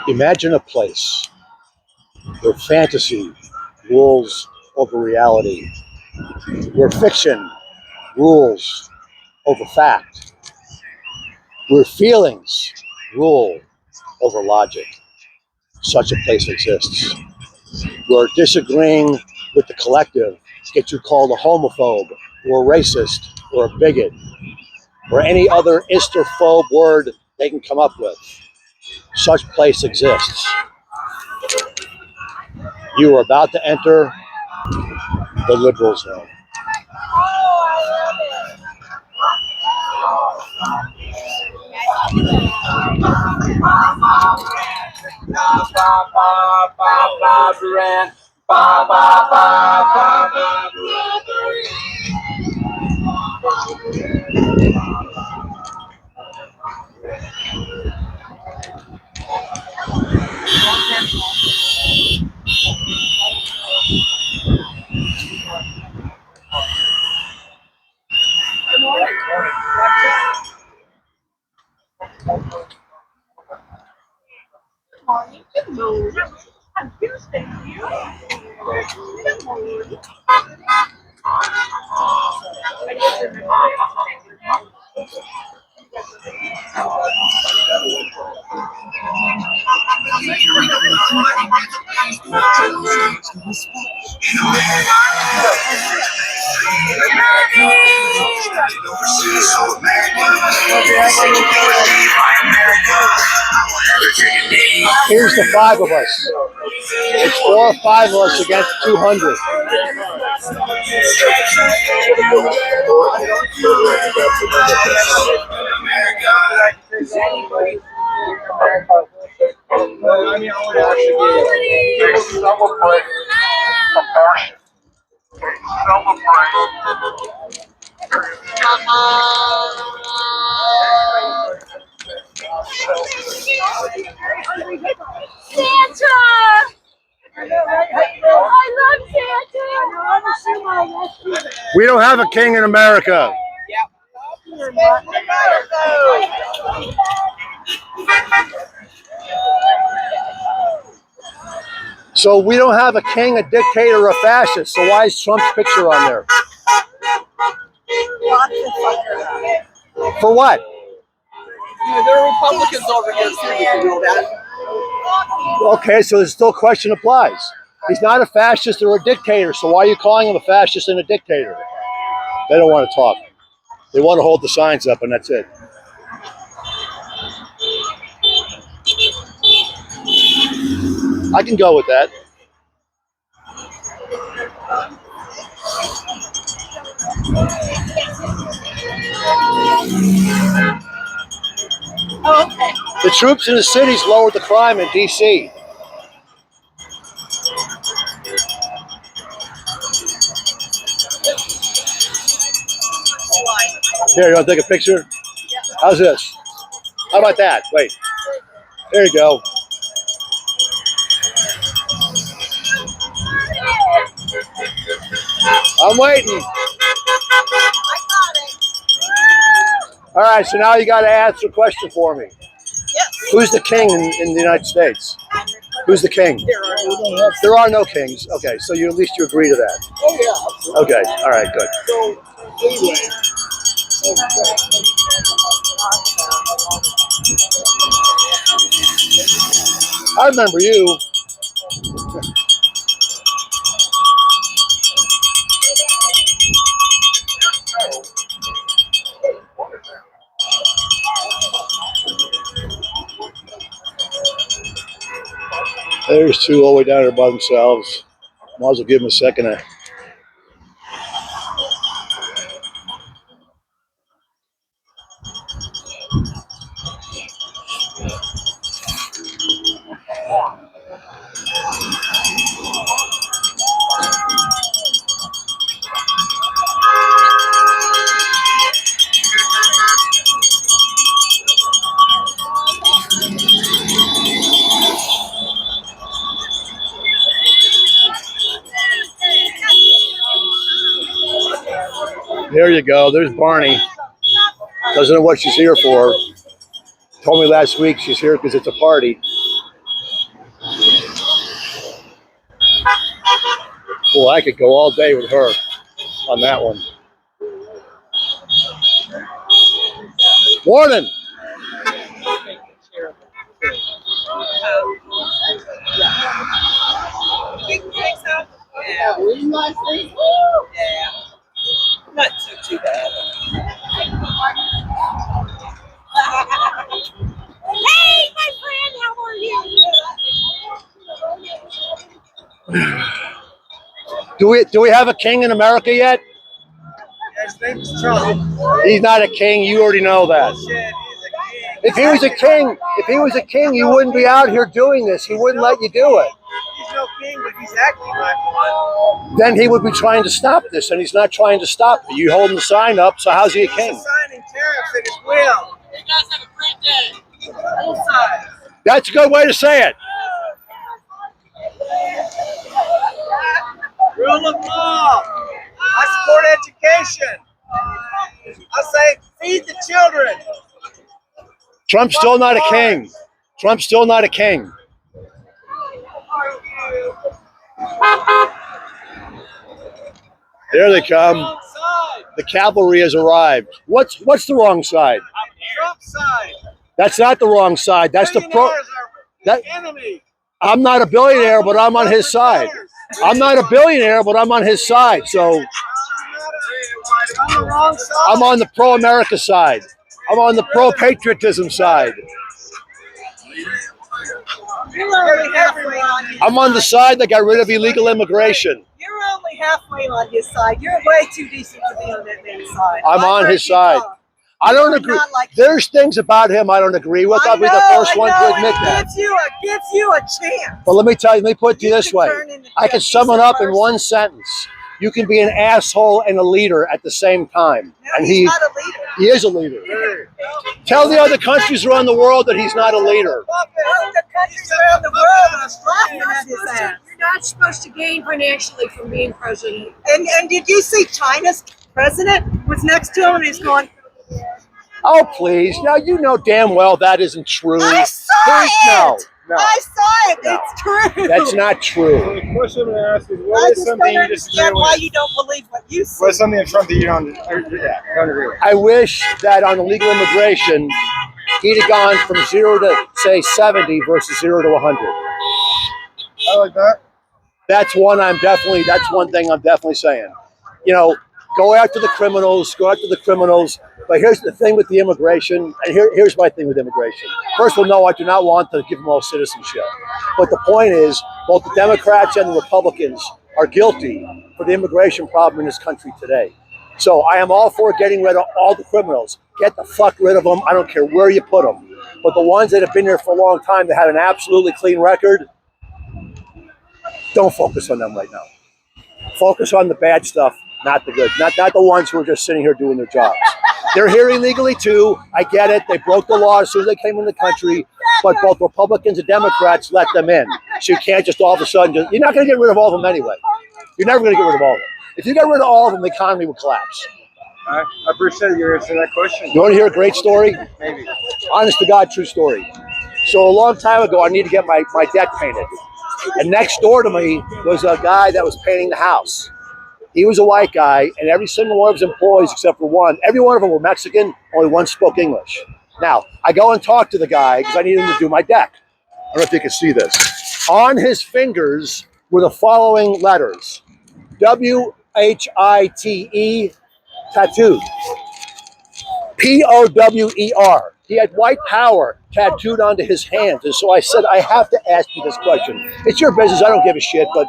Imagine a place where fantasy rules over reality, where fiction rules over fact, where feelings rule over logic. Such a place exists. Where disagreeing with the collective gets you called a homophobe or a racist or a bigot or any other istrophobe word they can come up with. Such place exists. You are about to enter the liberal zone. Here's the five of us. It's 4 or 5 of us against 200. Santa! I love Santa! We don't have a king in America. So we don't have a king, a dictator, or a fascist. So why is Trump's picture on there? For what? There are Republicans over here too, you know that. Okay, so the still question applies. He's not a fascist or a dictator, so why are you calling him a fascist and a dictator? They don't want to talk. They want to hold the signs up, and that's it. I can go with that. Okay. The troops in the cities lowered the crime in D.C. Here, you want to take a picture? How's this? How about that? Wait. There you go. I'm waiting. All right, so now you got to answer a question for me. Yes. Who's the king in the United States? Who's the king? There are no kings. Okay, so at least you agree to that. Oh yeah. Okay, all right, good. So anyway. I remember you. There's two all the way down there by themselves. Might as well give them a second. There you go. There's Barney. Doesn't know what she's here for. Told me last week she's here because it's a party. Well, I could go all day with her on that one. Morning. Yeah. Not too bad. Hey, my friend, how are you? Do we have a king in America yet? His name's Trump. He's not a king. You already know that. Bullshit, If he was a king, you wouldn't be out here doing this. He wouldn't let you do it. He's no king, but he's acting like one. Then he would be trying to stop this, and he's not trying to stop it. You holding the sign up, so how's he a king? He's signing tariffs at his will. You guys have a great day. Both sides. That's a good way to say it. Rule of law. I support education. I say feed the children. Trump's still not a king. Trump's still not a king. There they come. The cavalry has arrived. What's the wrong side? Trump's side. That's not the wrong side. That's the pro. That Enemy. I'm not a billionaire, but I'm on his side. I'm not a billionaire, but I'm on his side. So I'm on the pro-America side. I'm on the pro-patriotism side. I'm on the side that got rid of illegal immigration. You're only halfway on his side. You're way too decent to be on that man's side. I'm on his side. I don't agree. There's things about him I don't agree with. I'll be the first one to admit that. Gives you a chance. But let me put it to you this way. I can sum it up in one sentence. You can be an asshole and a leader at the same time. And he's not a leader. He is a leader. Tell the other countries around the world that he's not a leader. The countries around the world are laughing at his ass. You're not supposed to gain financially from being president. And did you see China's president was next to him and he's going, oh, please. Now, you know damn well that isn't true. I saw it. No. I saw it. No. It's true. That's not true. So the question I'm going to ask is, I what is just something don't you disagree understand why with? you don't believe what you see. What's something in Trump that you don't agree with? I wish that on illegal immigration, he'd have gone from 0 to, say, 70 versus 0 to 100. I like that. That's one thing I'm definitely saying. You know, go after the criminals, But here's the thing with the immigration, and here's my thing with immigration. First of all, no, I do not want to give them all citizenship. But the point is, both the Democrats and the Republicans are guilty for the immigration problem in this country today. So I am all for getting rid of all the criminals. Get the fuck rid of them. I don't care where you put them. But the ones that have been there for a long time that have an absolutely clean record, don't focus on them right now. Focus on the bad stuff, not the good. Not the ones who are just sitting here doing their jobs. They're here illegally too. I get it. They broke the law as soon as they came in the country. But both Republicans and Democrats let them in. So you can't just all of a sudden you're not going to get rid of all of them anyway. You're never going to get rid of all of them. If you got rid of all of them, the economy would collapse. I appreciate your answer to that question. You want to hear a great story? Maybe. Honest to God, true story. So a long time ago, I needed to get my deck painted. And next door to me was a guy that was painting the house. He was a white guy, and every single one of his employees, except for one, every one of them were Mexican, only one spoke English. Now, I go and talk to the guy because I need him to do my deck. I don't know if you can see this. On his fingers were the following letters. W-H-I-T-E, tattooed. P-O-W-E-R. He had white power tattooed onto his hands. And so I said, I have to ask you this question. It's your business. I don't give a shit, but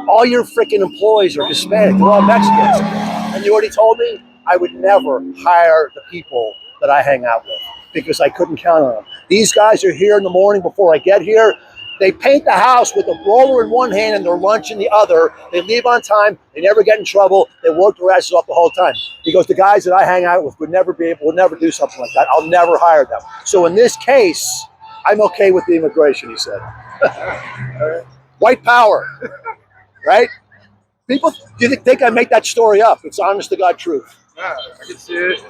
all your freaking employees are Hispanic. They're all Mexicans. And you already told me I would never hire the people that I hang out with because I couldn't count on them. These guys are here in the morning before I get here. They paint the house with a roller in one hand and their lunch in the other. They leave on time. They never get in trouble. They work their asses off the whole time. He goes, the guys that I hang out with would never do something like that. I'll never hire them. So in this case, I'm okay with the immigration, he said. White power, right? People think I make that story up. It's honest to God truth. Yeah, I can see it.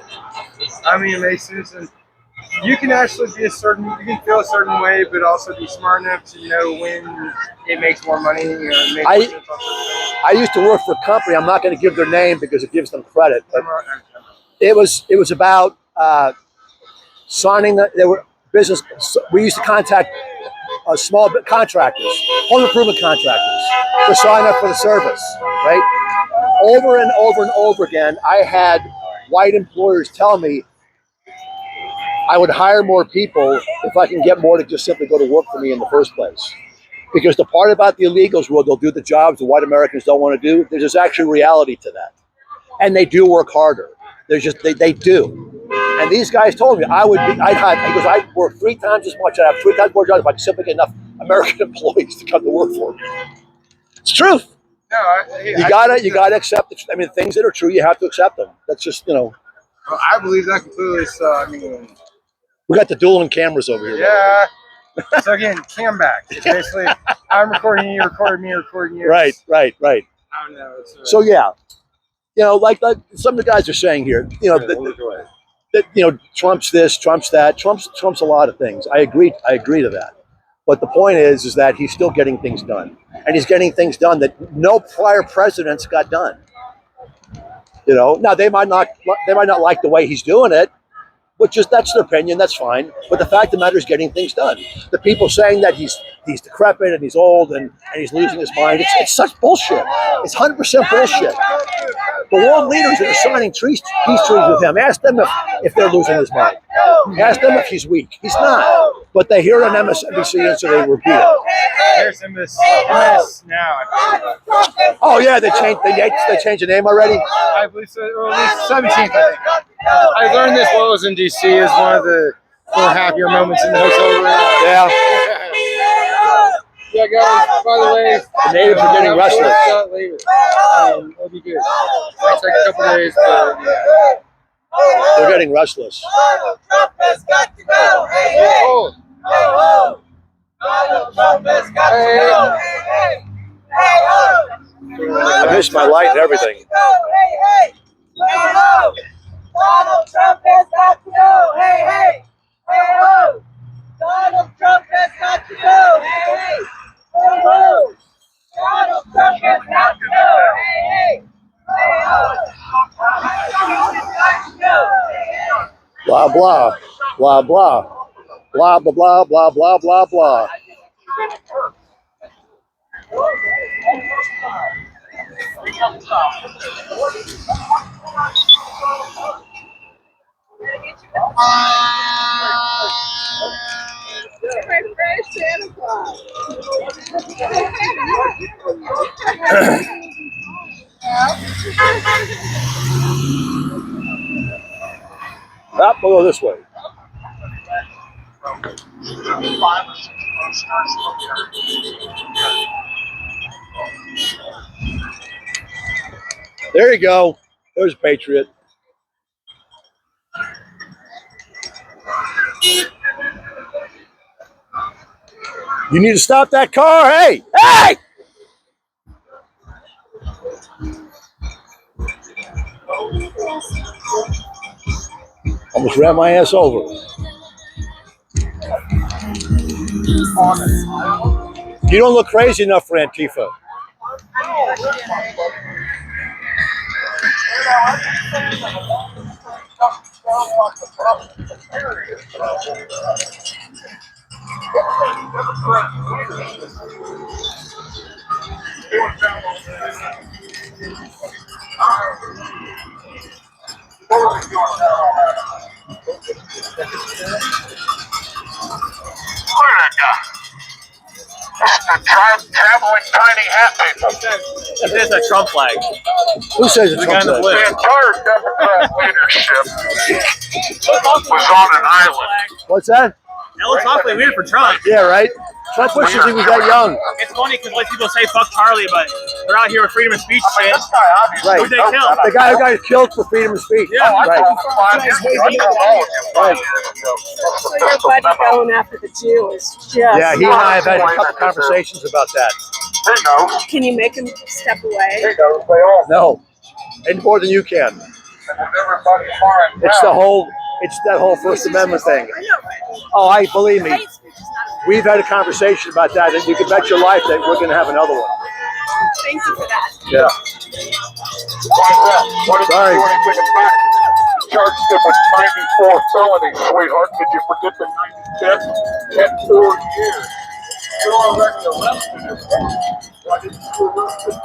I mean, it makes sense. And you can actually you can feel a certain way, but also be smart enough to know when it makes more money. It makes more sense on certain things. I used to work for a company. I'm not going to give their name because it gives them credit. But it was about signing that there were business. We used to contact small contractors, home improvement contractors, to sign up for the service. Right, over and over and over again, I had white employers tell me I would hire more people if I can get more to just simply go to work for me in the first place. Because the part about the illegals where they'll do the jobs the white Americans don't want to do, there's actually reality to that. And they do work harder. They do. And these guys told me I'd work 3 times as much, I'd have 3 times more jobs if I could simply get enough American employees to come to work for me. It's truth. No, You gotta accept it. I mean, things that are true, you have to accept them. That's just, I believe that completely. So I mean, we got the dueling cameras over here. yeah. So again, cam back. It's basically, I'm recording you, recording me, recording you. Right. I don't know. So yeah, like some of the guys are saying here, that Trump's this, Trump's that, Trump's a lot of things. I agree to that. But the point is that he's still getting things done, and he's getting things done that no prior presidents got done. Now they might not like the way he's doing it, which is that's their opinion. That's fine. But the fact of the matter is getting things done. The people saying that he's decrepit and he's old and he's losing his mind, it's such bullshit. It's 100% bullshit. The world leaders that are signing peace treaties with him, ask them if they're losing his mind. Ask them if he's weak. He's not. But they hear it on MSNBC and so they repeat it. There's MS now. Oh yeah, they changed the name already. I believe so. Or at least 17th, I think. I learned this while I was in DC as one of the more happier moments in the hotel room. Yeah. Yeah, guys, by the way, The natives are getting restless. It'll be good. Might take a couple days, but yeah. They're getting restless. Donald Trump has got to go. Hey, hey. Oh, Hey, ho. Donald Trump has got to go. Hey, hey. Hey, ho. I missed my light and everything. Hey, hey. Hey, ho. Donald Trump has got to go. Hey, hey. Hey, ho. Donald Trump has got to go. Hey, hey. Hey, ho. Donald Trump has got to go. Hey, hey. Hey, ho. Donald Trump has got to go. Hey, hey. Blah blah blah blah blah blah blah blah blah blah blah. Santa Claus. We'll go this way. There you go. There's Patriot. You need to stop that car. Hey! Hey! Almost ran my ass over. You don't look crazy enough for Antifa. Traveling tiny hat people. It is a Trump flag. Who says it's Trump flag? The entire Democrat leadership was on an island. What's that? That looks awfully weird for Trump. Yeah, right? Trump wishes he was that young. It's funny because like people say fuck Charlie, but they're out here with freedom of speech shit. This guy obviously Right. Who'd they kill? The guy who got killed for freedom of speech. Yeah. Right. So your buddy going after the Jews. Just Yeah, he and I have had a couple conversations about that. There you go. Can you make him step away? There you go. They all. No, any more than you can. Everybody fine. It's that whole First Amendment thing. I know, right? Oh, believe me, Hate speech is not a we've had a conversation about that, and you can bet your life that we're going to have another one. Thank you for that. Yeah. Why is that? Why didn't Sorry. you do anything about it? You charged them with 94 felonies, sweetheart. Did you forget the 95th? Get 4 years. You're already arrested. Why didn't you arrest them?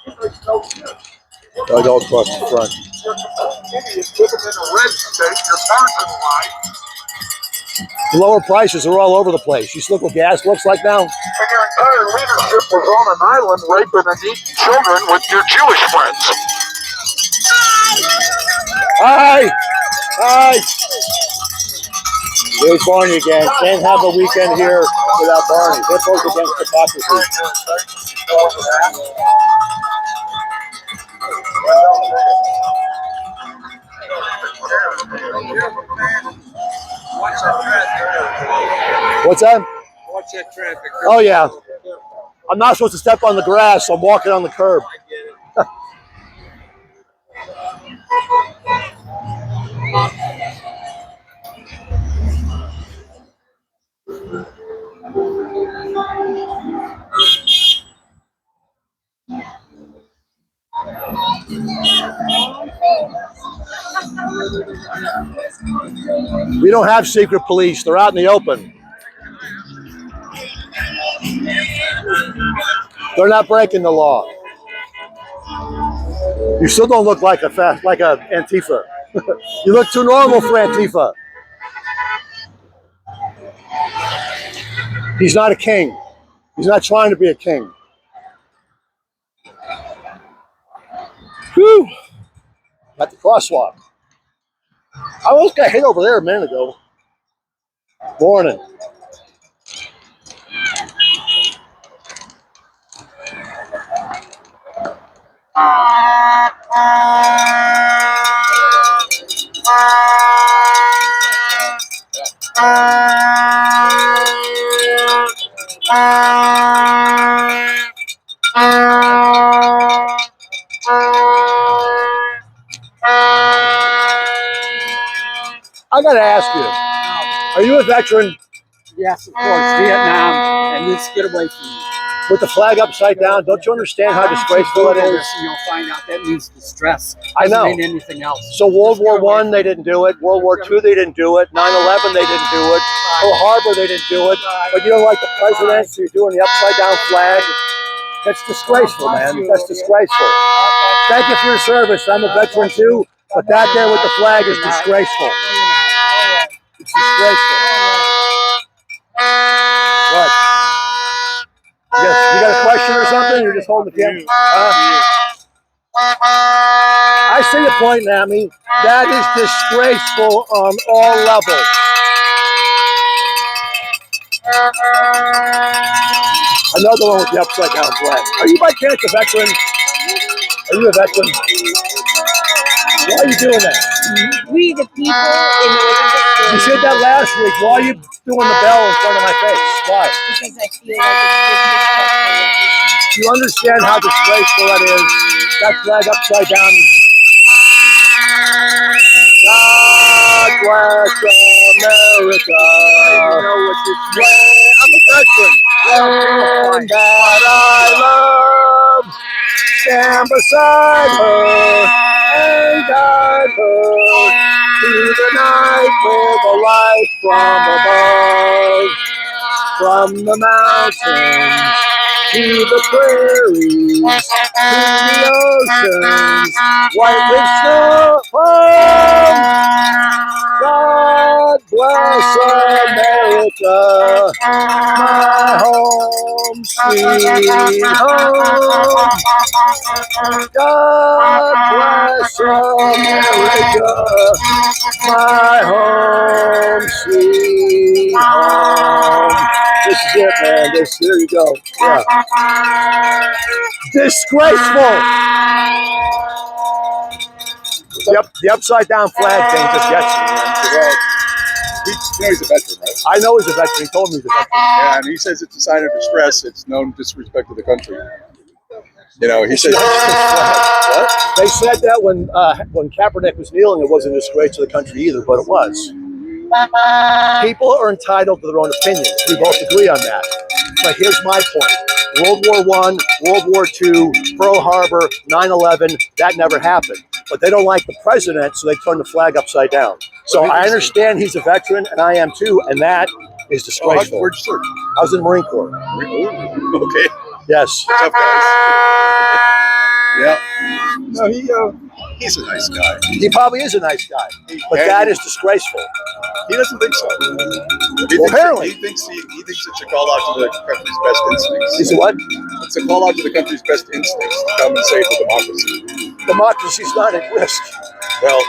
It makes no sense. I go across the front. You're idiots living in a red state. You're marginalized. The lower prices are all over the place. You see what gas looks like now? And your entire leadership was on an island raping and eating children with your Jewish friends. Hi! Hi! There's Barney again. Can't have a weekend here without Barney. That goes against hypocrisy. What's that? Watch that traffic. Oh, yeah. I'm not supposed to step on the grass, so I'm walking on the curb. We don't have secret police. They're out in the open. They're not breaking the law. You still don't look like a Antifa. You look too normal for Antifa. He's not a king. He's not trying to be a king. Whew. At the crosswalk. I almost got hit over there a minute ago. Morning. I gotta ask you, are you a veteran? Yes, of course. Vietnam, and this get away from you. With the flag upside down, don't you understand how disgraceful it is? And you'll find out that means distress. I know. Doesn't mean anything else. So World War I, they didn't do it. World War II, they didn't do it. 9/11, they didn't do it. Pearl Harbor, they didn't do it. But you don't like the president, so you're doing the upside down flag. That's disgraceful, man. That's disgraceful. Thank you for your service. I'm a veteran too, but that there with the flag is disgraceful. It's disgraceful. What? You got a question or something? You're just holding the camera? I see your point, Nami. That is disgraceful on all levels. Another one with the upside down flag. Are you by chance a veteran? Are you a veteran? Why are you doing that? We the people in order You said that last week. Why are you doing the bell in front of my face? Why? because I feel like it's Do you understand how disgraceful that is? That flag upside down. God bless America. I'm a veteran. And that I love. Stand beside her and guide her through the night with a light from above, from the mountains to the prairies, to the oceans, white with snow. God bless America, my home, sweet home. God bless America, my home, sweet home. This is it, man. Here you go. Yeah. Disgraceful. Yep, the upside down flag thing just gets me, man. He's a veteran, right? I know he's a veteran. He told me he's a veteran. Yeah, and he says it's a sign of distress. It's no disrespect to the country. You know, he says. What? They said that when Kaepernick was kneeling, it wasn't a disgrace to the country either, but it was. People are entitled to their own opinions. We both agree on that. But here's my point. World War I, World War II, Pearl Harbor, 9/11, that never happened. But they don't like the president, so they turn the flag upside down. So I understand he's a veteran, and I am too, and that is disgraceful. Where'd you serve? I was in the Marine Corps. Okay. Yes. Tough guys. Yeah. No, he's a nice guy. He probably is a nice guy, but that is disgraceful. He doesn't think so. Apparently. He thinks it's a call out to the country's best instincts. He said what? It's a call out to the country's best instincts to come and save the democracy. Democracy's not at risk. Well,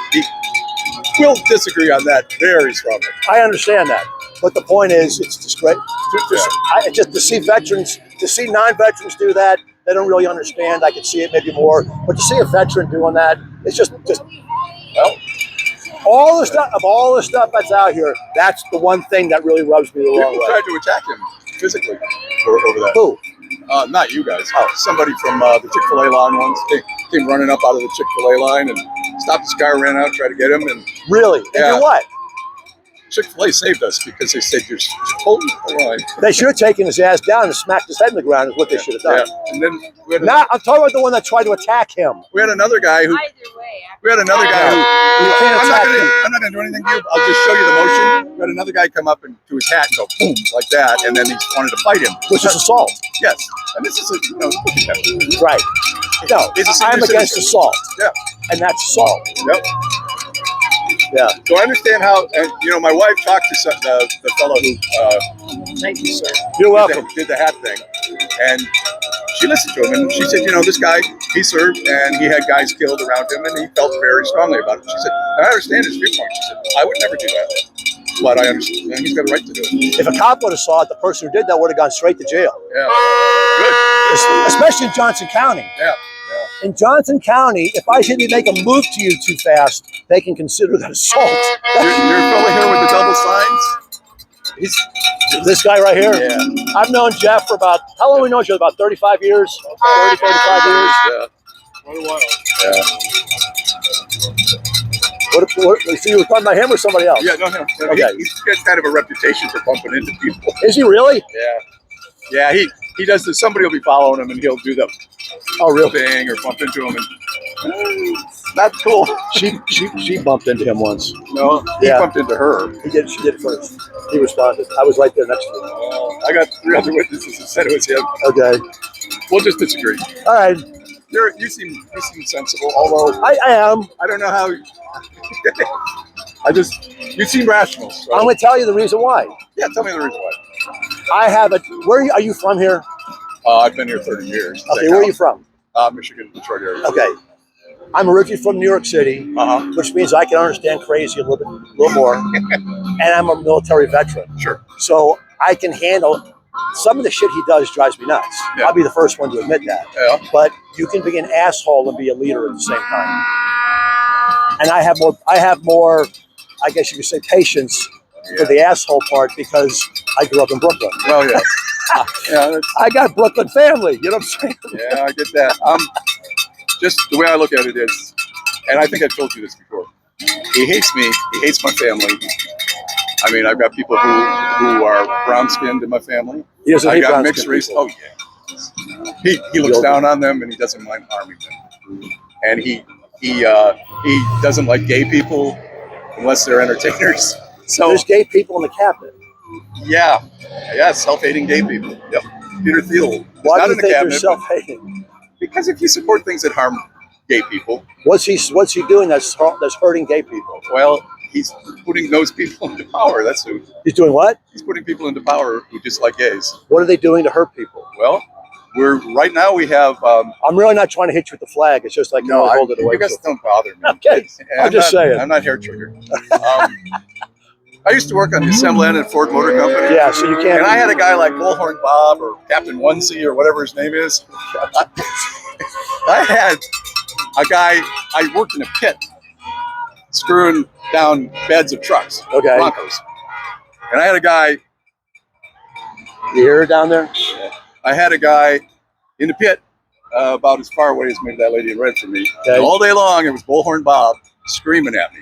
we'll disagree on that very strongly. I understand that, but the point is, it's disgrace. Just to see veterans, to see non-veterans do that, they don't really understand. I could see it maybe more, but to see a veteran doing that, it's just well, all the stuff that's out here. That's the one thing that really rubs me the wrong People way. tried to attack him physically over that. Who? Not you guys. Somebody from the Chick-fil-A line once came running up out of the Chick-fil-A line and stopped his car, ran out, tried to get him, and Really? And Yeah. do what? Chick-fil-A saved us because they said you're holding the line. They should have taken his ass down and smacked his head in the ground. Is what they should have done. Yeah. And then we had, I'm talking about the one that tried to attack him. we had another guy who. We had another guy who. can't I'm not attack him. gonna do anything to you. I'll just show you the motion. We had another guy come up and to his hat and go boom like that, and then he wanted to fight him. Which is assault. Yes. And this is Right. No, He's a senior I'm against citizen. assault. Yeah. And that's assault. Yep. Yeah. So I understand how, and my wife talked to the fellow who, Thank you, sir. You're welcome. did the hat thing, and she listened to him, and she said, this guy, he served, and he had guys killed around him, and he felt very strongly about it. She said, I understand his viewpoint. She said, I would never do that, but I understand, and he's got a right to do it. If a cop would have saw it, the person who did that would have gone straight to jail. Yeah, good. Especially in Johnson County. Yeah. In Johnson County, if I should make a move to you too fast, they can consider that assault. You're fellow here with the double signs? This guy right here? Yeah. I've known Jeff for about, how long have we known each other? About 35 years? 30, 35 years? Yeah. Quite a while. Yeah. So you were talking about him or somebody else? Yeah, no. Okay. He's got kind of a reputation for bumping into people. Is he really? Yeah. Yeah, he does this. Somebody will be following him, and he'll do the real thing or bump into him, and not cool. She bumped into him once. No, he Yeah. bumped into her. She did first. He responded. I was right there next to him. I got 3 other witnesses that said it was him. Okay. We'll just disagree. All right. You seem sensible, although I am. I don't know how. You seem rational. So. I'm going to tell you the reason why. Yeah, tell me the reason why. I have are you from here? I've been here 30 years. Does Okay, that where are count? you from? Michigan, Detroit area. Okay. I'm originally from New York City, which means I can understand crazy a little more. And I'm a military veteran. Sure. So I can handle some of the shit he does drives me nuts. Yeah. I'll be the first one to admit that. Yeah. But you can be an asshole and be a leader at the same time. And I have more, I guess you could say, patience for the asshole part because I grew up in Brooklyn. Well, yeah. Yeah, I got Brooklyn family, you know what I'm saying? yeah, I get that. Just the way I look at it is, and I think I told you this before. He hates me. He hates my family. I mean, I've got people who are brown skinned in my family. He doesn't I hate got brown mixed skinned race. people. Oh yeah. He looks down on them and he doesn't mind harming them. And he doesn't like gay people unless they're entertainers. So There's gay people in the cabinet. yeah, self-hating gay people. Yep. Peter Thiel is Why not do in you the think they're cabinet self-hating? because if you support things that harm gay people, What's he doing that's hurting gay people? well, he's putting those people into power. That's who. He's doing what? He's putting people into power who dislike gays. What are they doing to hurt people? Well, right now we have. I'm really not trying to hit you with the flag. It's just like No, hold it away. you guys don't bother me. Okay, I'm just saying. I'm not hair triggered. I used to work on the assembly line at Ford Motor Company. Yeah, so you can't. And I had a guy like Bullhorn Bob or Captain Onesie or whatever his name is. I had a guy. I worked in a pit, screwing down beds of trucks, Okay. Broncos. And I had a guy. You hear it down there? I had a guy in the pit about as far away as maybe that lady in red from me. Okay. And all day long, it was Bullhorn Bob screaming at me.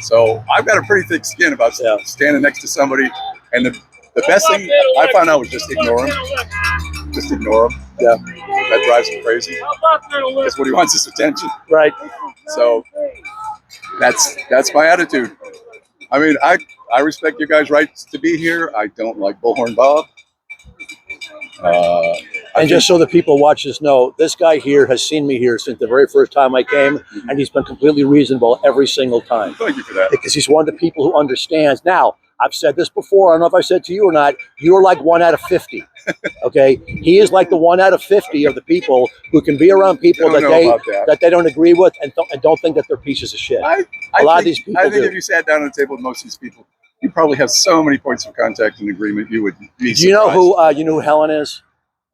So I've got a pretty thick skin about standing next to somebody. And the best thing I found out was just ignore him. just ignore him. Yeah. That drives him crazy. That's what he wants, his attention. Right. So that's my attitude. I mean, I respect you guys' rights to be here. I don't like Bullhorn Bob. And just so the people watch this know, this guy here has seen me here since the very first time I came, and he's been completely reasonable every single time. Thank you for that. Because he's one of the people who understands. Now, I've said this before. I don't know if I said to you or not. You're like 1 out of 50. Okay, he is like the 1 out of 50 of the people who can be around people that they don't agree with and don't think that they're pieces of shit. A lot of these people I think do. if you sat down at the table with most of these people, you probably have so many points of contact and agreement. You would be Do you know who Helen is?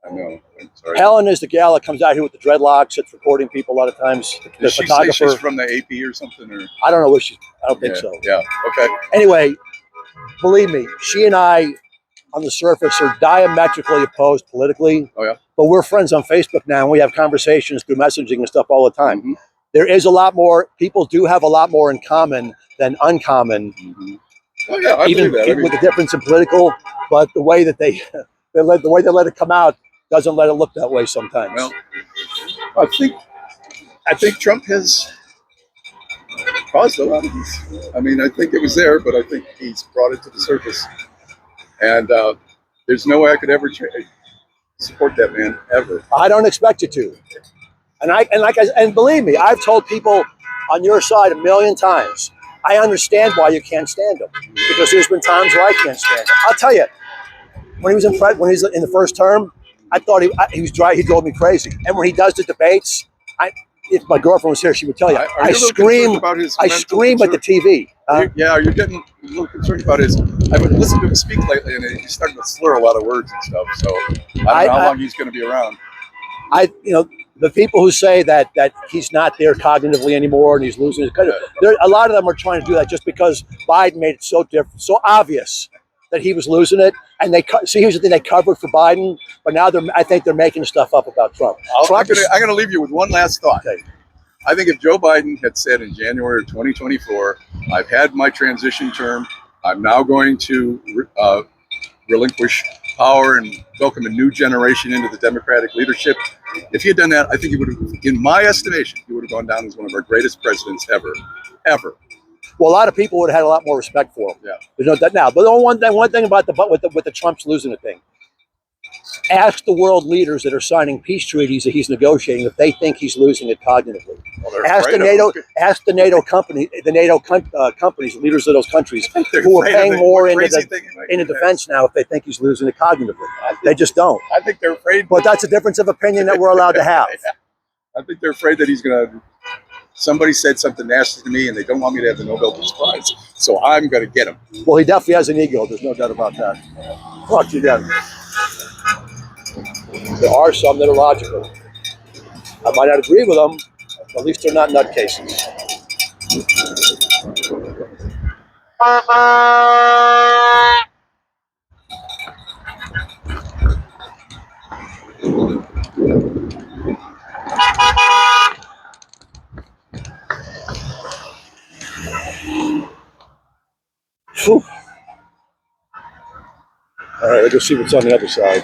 I know. I'm sorry. Helen is the gal that comes out here with the dreadlocks. That's recording people a lot of times. The Did she say photographer. she's from the AP or something? Or I don't know what she's. I don't think so. Yeah. Okay. Anyway, believe me, she and I, on the surface, are diametrically opposed politically. Oh yeah. But we're friends on Facebook now, and we have conversations through messaging and stuff all the time. Mm-hmm. There is a lot more. People do have a lot more in common than uncommon. Mm-hmm. Oh yeah, I even believe that. I mean, with the difference in political, but the way that they let it come out doesn't let it look that way sometimes. well, I think Trump has caused a lot of these. I mean, I think it was there, but I think he's brought it to the surface. And there's no way I could ever support that man ever. I don't expect you to. And believe me, I've told people on your side a million times. I understand why you can't stand him, because there's been times where I can't stand him. I'll tell you, when he was in the first term, I thought he was dry. He drove me crazy. And when he does the debates, if my girlfriend was here, she would tell you, I scream at the TV. Are you getting a little concerned about his? I've been listening to him speak lately, and he's starting to slur a lot of words and stuff. So I don't know how long he's going to be around. The people who say that he's not there cognitively anymore and he's losing his credit, a lot of them are trying to do that just because Biden made it so so obvious that he was losing it. And here's the thing: they covered for Biden, but now I think they're making stuff up about Trump. I'm going to leave you with one last thought. Okay. I think if Joe Biden had said in January of 2024, "I've had my transition term. I'm now going to relinquish power and welcome a new generation into the Democratic leadership." If he had done that, I think he would have, in my estimation, he would have gone down as one of our greatest presidents ever. Well, a lot of people would have had a lot more respect for him. Yeah. There's no doubt now. But the one thing about with the Trump's losing the thing. Ask the world leaders that are signing peace treaties that he's negotiating if they think he's losing it cognitively. Well, ask the NATO companies, leaders of those countries who are paying more into defense now if they think he's losing it cognitively. They just don't. I think they're afraid. But that's a difference of opinion that we're allowed to have. I think they're afraid that he's going to. Somebody said something nasty to me, and they don't want me to have the Nobel Peace Prize, so I'm going to get him. Well, he definitely has an ego. There's no doubt about that. Talk to you then. There are some that are logical. I might not agree with them, but at least they're not nutcases. Whew. All right, let's go see what's on the other side.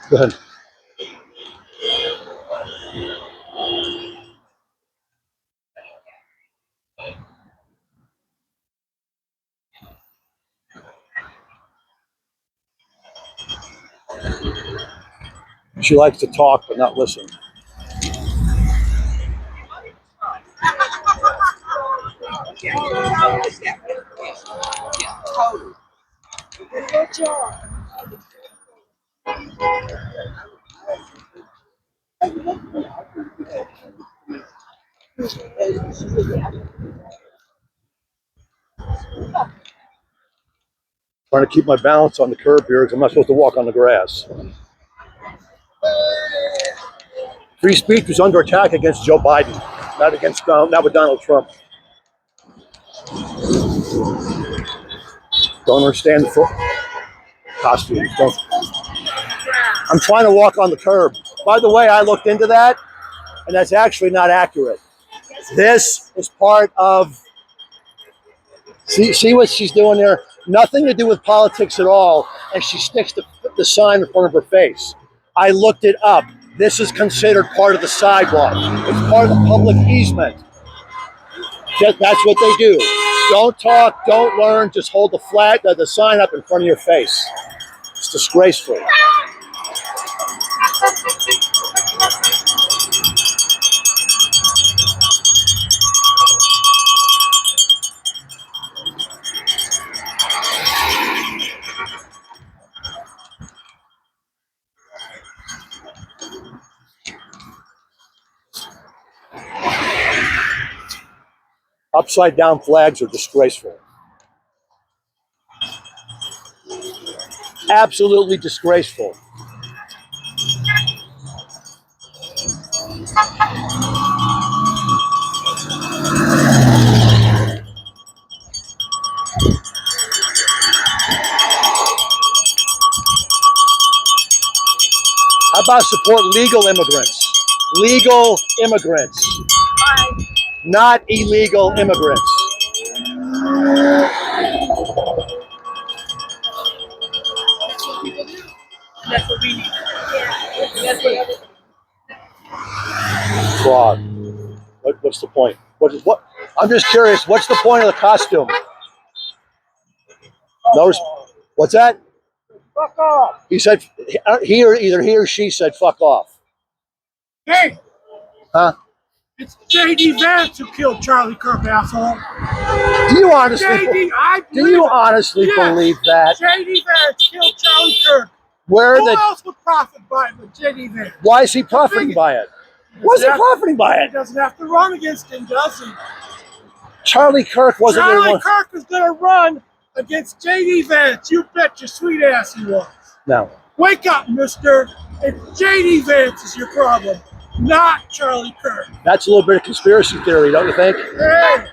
Go ahead. She likes to talk but not listen. Trying to keep my balance on the curb here because I'm not supposed to walk on the grass. Free speech was under attack against Joe Biden, not with Donald Trump. Don't understand the costumes. Don't. I'm trying to walk on the curb. By the way, I looked into that, and that's actually not accurate. This is part of. See what she's doing there? Nothing to do with politics at all, and she sticks the sign in front of her face. I looked it up. This is considered part of the sidewalk. It's part of the public easement. That's what they do. Don't talk, don't learn, just hold the sign up in front of your face. It's disgraceful. Upside down flags are disgraceful. Absolutely disgraceful. How about support legal immigrants? Legal immigrants. Not illegal immigrants. That's what we need. That's what. Fraud. What's the point? What? I'm just curious. What's the point of the costume? Notice. What's that? Fuck off. He said. Either he or she said "fuck off." Hey, Huh? it's J.D. Vance who killed Charlie Kirk, asshole. Do you honestly? J.D. I Do you believe it. honestly Yes. believe that? J.D. Vance killed Charlie Kirk. Where Who the? else would profit by it but J.D. Vance? Why is he profiting by it? What's he profiting by He it? doesn't have to run against him, does he? Charlie Kirk wasn't the Charlie one. Kirk is going to run against J.D. Vance. You bet your sweet ass he was. No. Wake up, mister. It's J.D. Vance is your problem, not Charlie Kirk. That's a little bit of conspiracy theory, don't you think? Hey,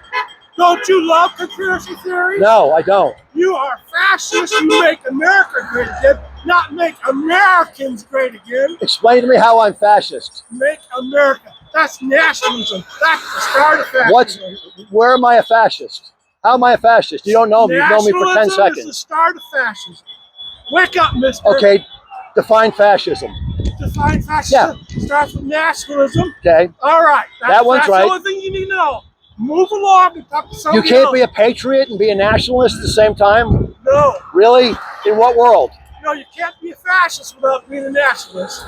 don't you love conspiracy theories? No, I don't. You are fascist. You make America great again, not make Americans great again. Explain to me how I'm fascist. Make America. That's nationalism. That's the start of fascism. Where am I a fascist? How am I a fascist? You don't know me. You've known me for 10 Nationalism is the seconds. start of fascism. Wake up, mister. Okay, define fascism. Define fascism. Starts with nationalism. Okay, All right. That one's that's right. the only thing you need to know. Move along and talk to you somebody can't else. be a patriot and be a nationalist at the same time? No. Really? In what world? No, you can't be a fascist without being a nationalist.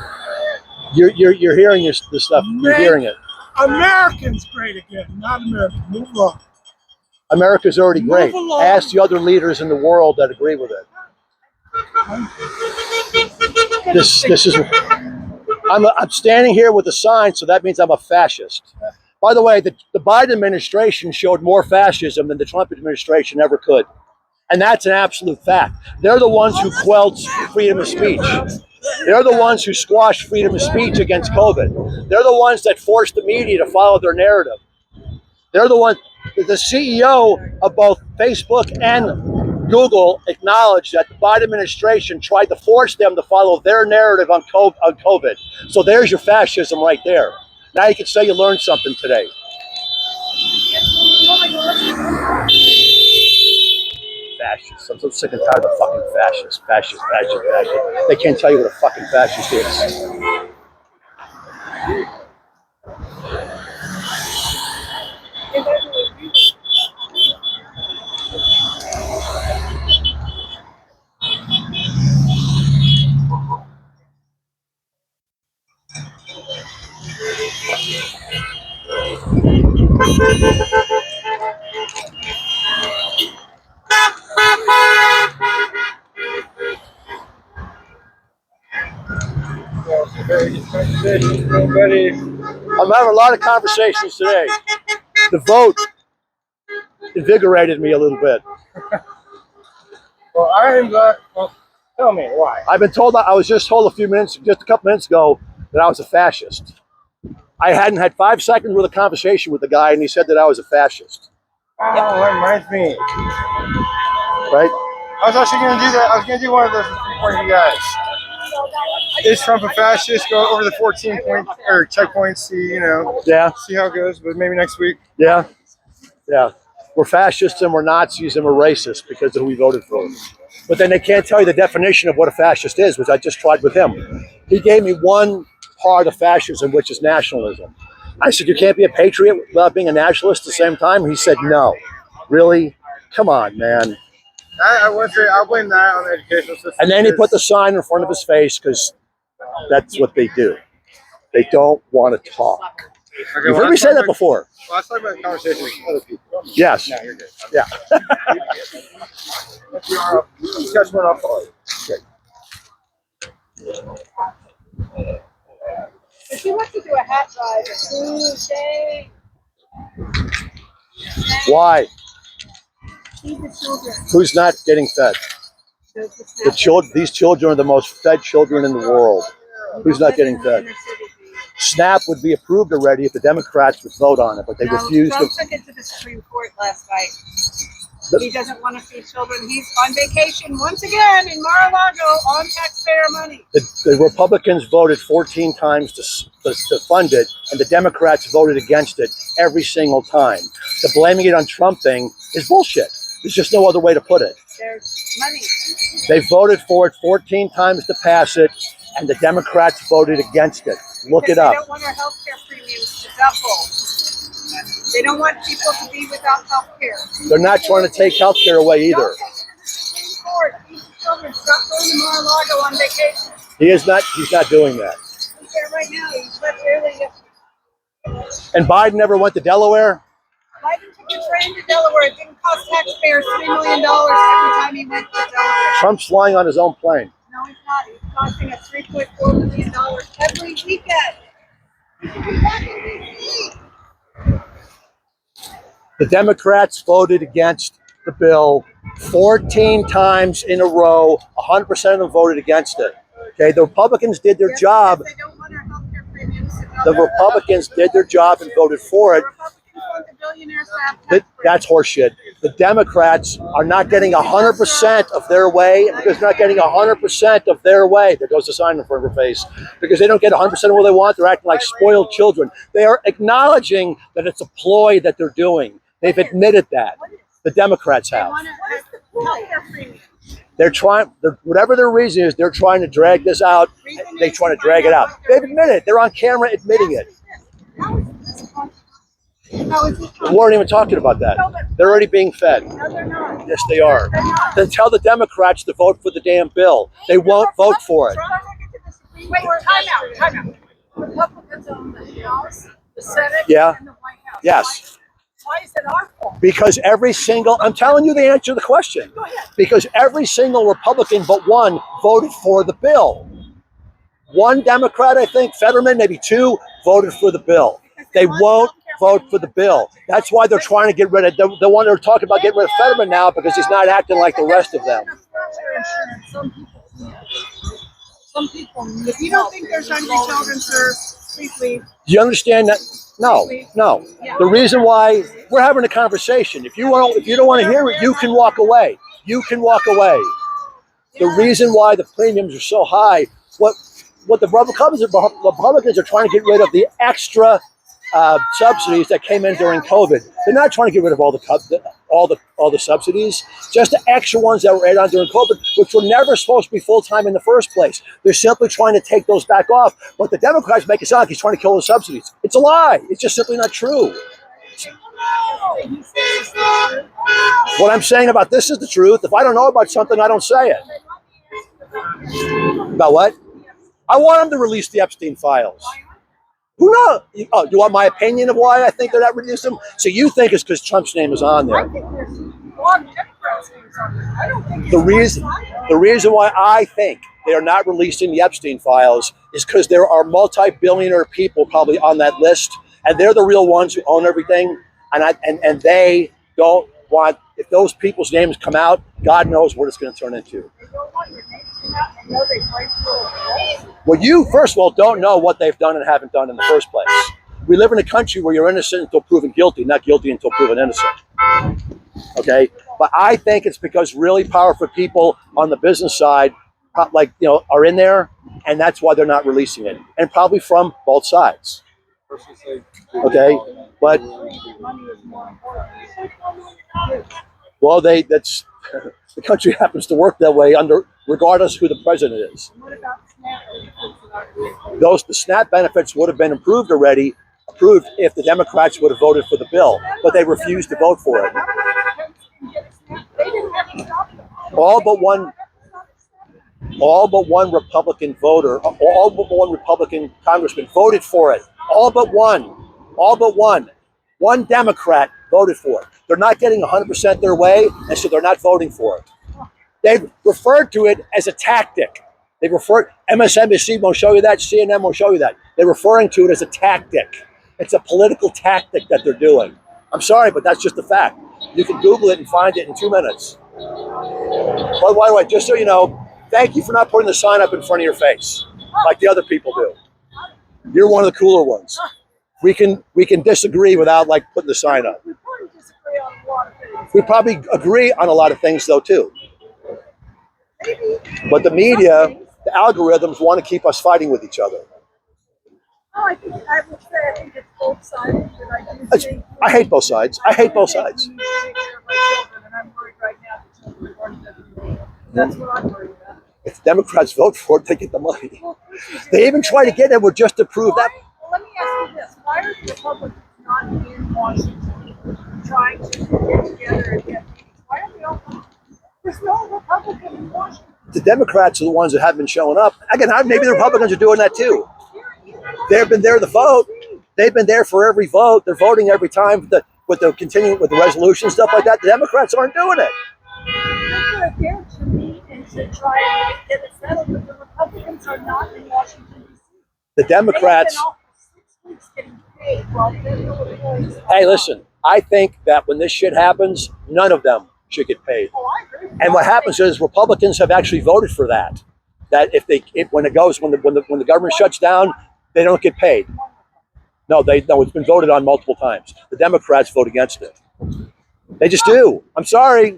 You're hearing this stuff. You're hearing it. Americans great again, not Americans. Move along. America's already Move great. along. Ask the other leaders in the world that agree with it. This is. I'm standing here with a sign, so that means I'm a fascist. By the way, the Biden administration showed more fascism than the Trump administration ever could. And that's an absolute fact. They're the ones who quelled freedom of speech. They're the ones who squashed freedom of speech against COVID. They're the ones that forced the media to follow their narrative. They're the ones, the CEO of both Facebook and Google acknowledged that the Biden administration tried to force them to follow their narrative on COVID. So there's your fascism right there. Now you can say you learned something today. Fascists. I'm so sick and tired of fucking fascists. Fascist. They can't tell you what a fucking fascist is. I'm having a lot of conversations today. The vote invigorated me a little bit. Well, I'm glad. Well, tell me why. I've been told, I was just told just a couple minutes ago, that I was a fascist. I hadn't had 5 seconds with a conversation with the guy, and he said that I was a fascist. Oh, that reminds me. right? I was actually going to do that. I was going to do one of those for you guys. Is Trump a fascist? Go over the 14 point or checkpoints. See, Yeah, see how it goes. But maybe next week. yeah, yeah. We're fascists and we're Nazis and we're racist because of who we voted for. But then they can't tell you the definition of what a fascist is, which I just tried with him. He gave me one part of fascism, which is nationalism. I said, you can't be a patriot without being a nationalist at the same time? He said, no. Really? Come on, man. I would say I'll blame that on the educational system. And then he put the sign in front of his face because that's what they do. They don't want to talk. Okay, You've heard me say that before. Well, let's talk about the conversation with other people. Yes. No, you're good. Yeah. Let's catch one up. If you want to do a hat drive, Tuesday, Why? feed the children. Who's not getting fed? The children. These children are the most fed children in the world. Who's not getting fed? SNAP would be approved already if the Democrats would vote on it, but they refused to. Trump took it to the Supreme Court last night. He doesn't want to feed children. He's on vacation once again in Mar-a-Lago on taxpayer money. The Republicans voted 14 times to fund it, and the Democrats voted against it every single time. The blaming it on Trump thing is bullshit. There's just no other way to put it. There's money. They voted for it 14 times to pass it, and the Democrats voted against it. Look it up. They don't want our health care premiums to double. They don't want people to be without health care. They're not trying to take health care away either. Don't take it to the Supreme Court. These children stop going to Mar-a-Lago on vacation. He's not doing that. He's there right now. He's left early yesterday. And Biden never went to Delaware? Biden took a train to Delaware. It didn't cost taxpayers $3 million every time he went to Delaware. Trump's flying on his own plane. No, he's not. He's costing us $3.4 million every weekend. He should be back in D.C. The Democrats voted against the bill 14 times in a row. 100% of them voted against it. Okay, the Republicans did their job. They don't want our health care premiums to The double. Republicans did their job and voted for it. The Republicans want the billionaires to have tax That's horseshit. The Democrats are not getting 100% of their way, and because they're not getting 100% of their way, there goes the sign in front of her face, because they don't get 100% of what they want, they're acting like spoiled children. They are acknowledging that it's a ploy that they're doing. They've admitted that. The Democrats have. What is the health care premium? They're trying, whatever their reason is, they're trying to drag this out. They're trying to drag it out. They've admitted it. They're on camera admitting it. How is this How is this We weren't even talking about that. They're already being fed. No, they're not. Yes, they are. They're not. Then tell the Democrats to vote for the damn bill. They won't vote for it. Wait, time out. Republicans own the House, the Senate, Yeah. and the White House. Yes. Why is it our fault? Because I'm telling you the answer to the question. Go ahead. Because every single Republican but one voted for the bill. One Democrat, I think, Fetterman, maybe two, voted for the bill. They won't vote for the bill. That's why they're trying to get rid of, the one they're talking about getting rid of Fetterman now because he's not acting like the rest of them. Some people. If you don't think there's hungry children, sir, please leave. Do you understand that? No. The reason why we're having a conversation. If you don't want to hear it, you can walk away. You can walk away. The reason why the premiums are so high, what the Republicans are trying to get rid of the extra subsidies that came in during COVID. They're not trying to get rid of all the subsidies, just the extra ones that were added on during COVID, which were never supposed to be full-time in the first place. They're simply trying to take those back off. But the Democrats make it sound like he's trying to kill the subsidies. It's a lie. It's just simply not true. What I'm saying about this is the truth. If I don't know about something, I don't say it. About what? I want them to release the Epstein files. Who knows? Oh, you want my opinion of why I think they're not releasing them? So you think it's because Trump's name is on there? I think there's one Democrat's names on there. I don't think The reason why I think they are not releasing the Epstein files is because there are multi-billionaire people probably on that list, and they're the real ones who own everything, and they don't want, if those people's names come out, God knows what it's going to turn into. They don't want your names to come out and know they break rules. Well, you, first of all, don't know what they've done and haven't done in the first place. We live in a country where you're innocent until proven guilty, not guilty until proven innocent. Okay, but I think it's because really powerful people on the business side, are in there, and that's why they're not releasing it, and probably from both sides. Okay, but well, that's the country happens to work that way regardless who the president is. The SNAP benefits would have been approved if the Democrats would have voted for the bill, but they refused to vote for it. All but one Republican voter, all but one Republican congressman voted for it. All but one. One Democrat voted for it. They're not getting 100% their way, and so they're not voting for it. They referred to it as a tactic. MSNBC won't show you that, CNN won't show you that. They're referring to it as a tactic. It's a political tactic that they're doing. I'm sorry, but that's just a fact. You can Google it and find it in 2 minutes. By the way, just so you know, thank you for not putting the sign up in front of your face like the other people do. You're one of the cooler ones. We can disagree without putting the sign up. We probably agree on a lot of things though too. But the media, the algorithms want to keep us fighting with each other. I would say I think it's both sides. I hate both sides. That's what I'm worried about. If the Democrats vote for it, they get the money. They even try to get it with just to prove that. Well, let me ask you this. Why are the Republicans not in Washington trying to get together and get meetings? Why are they all coming? There's no Republican in Washington. The Democrats are the ones that haven't been showing up. Again, maybe the Republicans are doing that too. They've been there to vote. They've been there for every vote. They're voting every time with the resolution, stuff like that. The Democrats aren't doing it. They're there to meet and to try to get it settled, but the Republicans are not in Washington, D.C. The Democrats. They've been off for 6 weeks getting paid while their little employees. Hey, listen, I think that when this shit happens, none of them should get paid. Oh, I agree. And what happens is Republicans have actually voted for that. That when the government shuts down, they don't get paid. No, it's been voted on multiple times. The Democrats vote against it. They just do. I'm sorry.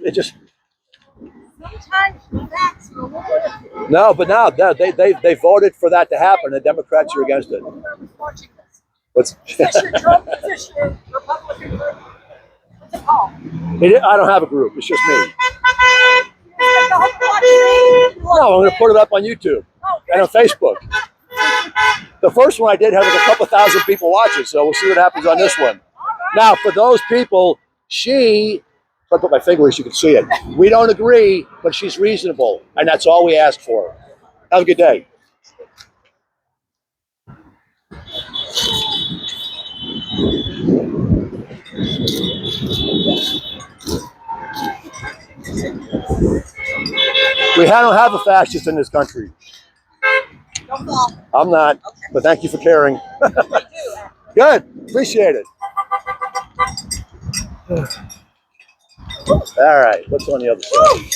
Sometimes the facts are a little iffy. No, but now they voted for that to happen. The Democrats are against it. I was watching this. What's Is this your Trump? Is this your Republican group? What's it called? I don't have a group. It's just me. You expect the whole watch me? No, I'm going to put it up on YouTube and on Facebook. The first one I did had a couple thousand people watch it, so we'll see what happens on this one. Now, for those people, if I put my finger where you can see it. We don't agree, but she's reasonable, and that's all we ask for. Have a good day. We don't have a fascist in this country. I'm not, but thank you for caring. Good, appreciate it. All right, what's on the other side?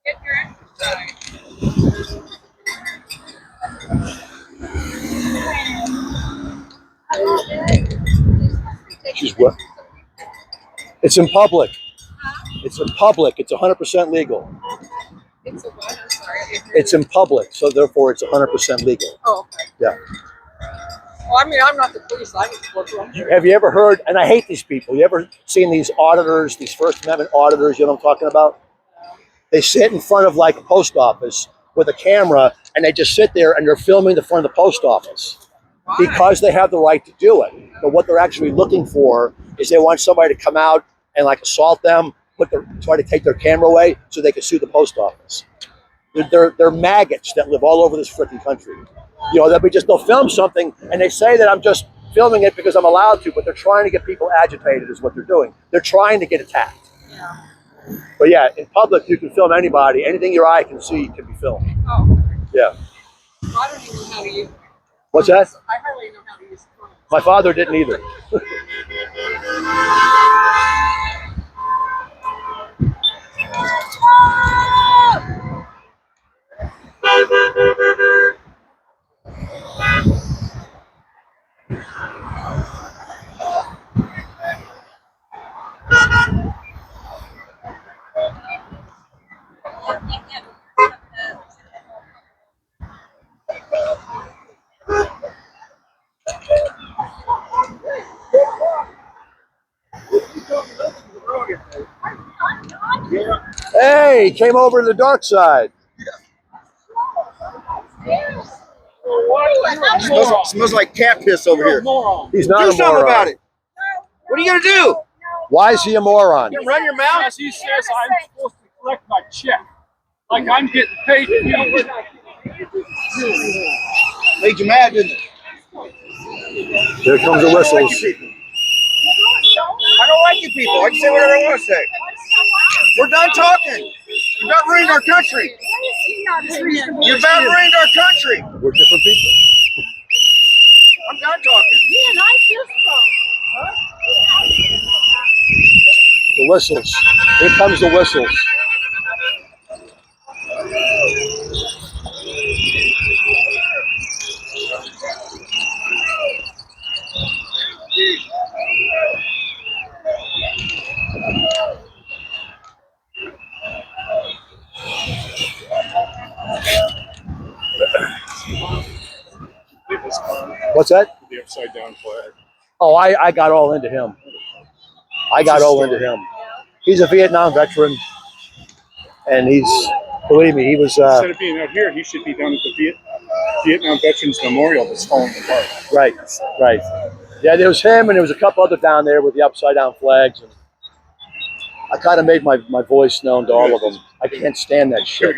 Get your exercise. She's what? It's in public. It's in public. It's 100% legal. It's a what? I'm sorry. It's in public, so therefore it's 100% legal. Oh, okay. Yeah. Well, I mean, I'm not the police. I just look around. Have you ever heard, and I hate these people, you ever seen these auditors, these First Amendment auditors, you know what I'm talking about? They sit in front of a post office with a camera, and they just sit there and they're filming the front of the post office. Why? Because they have the right to do it. But what they're actually looking for is they want somebody to come out and assault them, try to take their camera away so they can sue the post office. They're maggots that live all over this freaking country. They'll film something and they say that I'm just filming it because I'm allowed to, but they're trying to get people agitated is what they're doing. They're trying to get attacked. Yeah. But yeah, in public you can film anybody. Anything your eye can see can be filmed. Oh. Yeah. Well, I don't even know how to use it. What's that? I hardly know how to use it. My father didn't either. Hey, he came over to the dark side. Smells like cat piss over here. He's not Do a something moron. about it. What are you gonna do? Why is he a moron? You run your mouth? He says I'm supposed to collect my check. Like I'm getting paid to be with Made you mad, didn't it? Here comes the whistles. I don't like you people. I can say whatever I want to say. We're done talking. You about ruined our country. You about ruined our country. We're different people. I'm done talking. The whistles. Here comes the whistles. What's that? The upside down flag. Oh, I got all into him. I got all into him. He's a Vietnam veteran, and he's, believe me, he was. Instead of being out here, he should be down at the Vietnam Veterans Memorial that's falling apart. Right, right. Yeah, there was him, and there was a couple other down there with the upside down flags. And I kind of made my voice known to all of them. I can't stand that shit.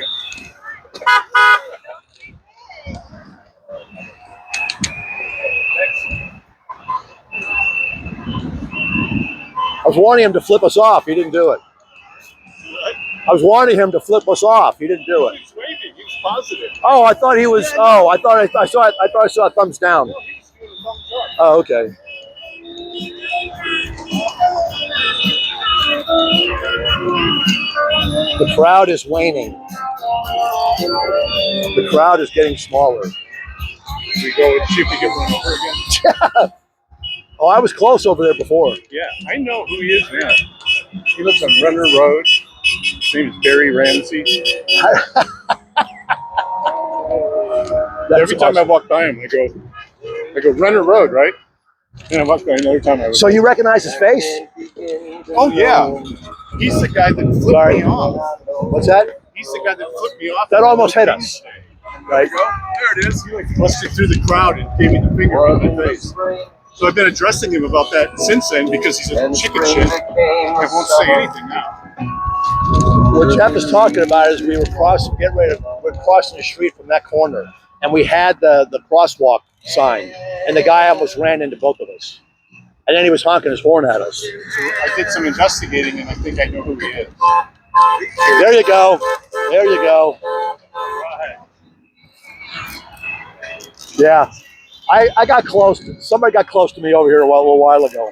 I was warning him to flip us off. He didn't do it. I was warning him to flip us off. He didn't do it. He's waving. He's positive. Oh, I thought he was. Oh, I saw a thumbs down. He's doing a thumbs up. Oh, okay. The crowd is waning. The crowd is getting smaller. We go and see if we get run over again. Oh, I was close over there before. Yeah, I know who he is now. He lives on Runner Road. His name is Barry Ramsey. Every time I walk by him, I go Runner Road, right? And I walk by another time. So you recognize his face? Oh yeah, he's the guy that flipped me off. What's that? He's the guy that flipped me off. That almost hit us. Right. There it is. He like busted through the crowd and gave me the finger on my face. So I've been addressing him about that since then because he's a chicken shit. I won't say anything now. What Jeff is talking about is we're crossing the street from that corner, and we had the crosswalk sign, and the guy almost ran into both of us, and then he was honking his horn at us. So I did some investigating, and I think I know who he is. There you go. There you go. Yeah. I got close. Somebody got close to me over here a little while ago.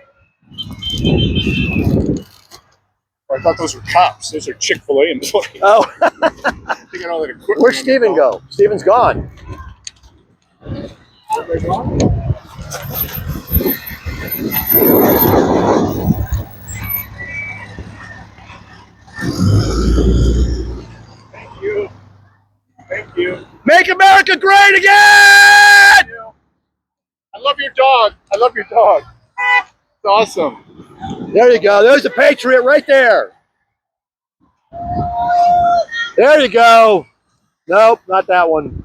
I thought those were cops. Those are Chick-fil-A employees. Oh. They got all that equipment. Where'd Steven go? Steven's gone. Thank you. Thank you. Make America great again! I love your dog. I love your dog. It's awesome. There you go. There's the Patriot right there. There you go. Nope, not that one.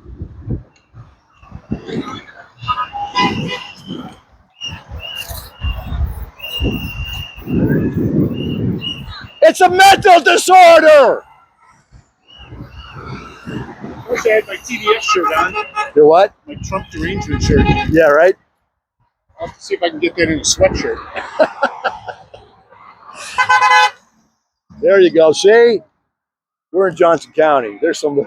It's a mental disorder. I wish I had my TBS shirt on. Your what? My Trump derangement shirt. Yeah, right? I'll have to see if I can get that in a sweatshirt. There you go. See? We're in Johnson County. There's some.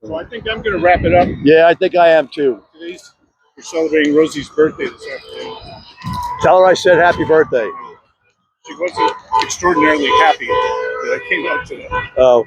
So I think I'm going to wrap it up. Yeah, I think I am too. Today's we're celebrating Rosie's birthday this afternoon. Tell her I said happy birthday. She wasn't extraordinarily happy that I came out today. Oh.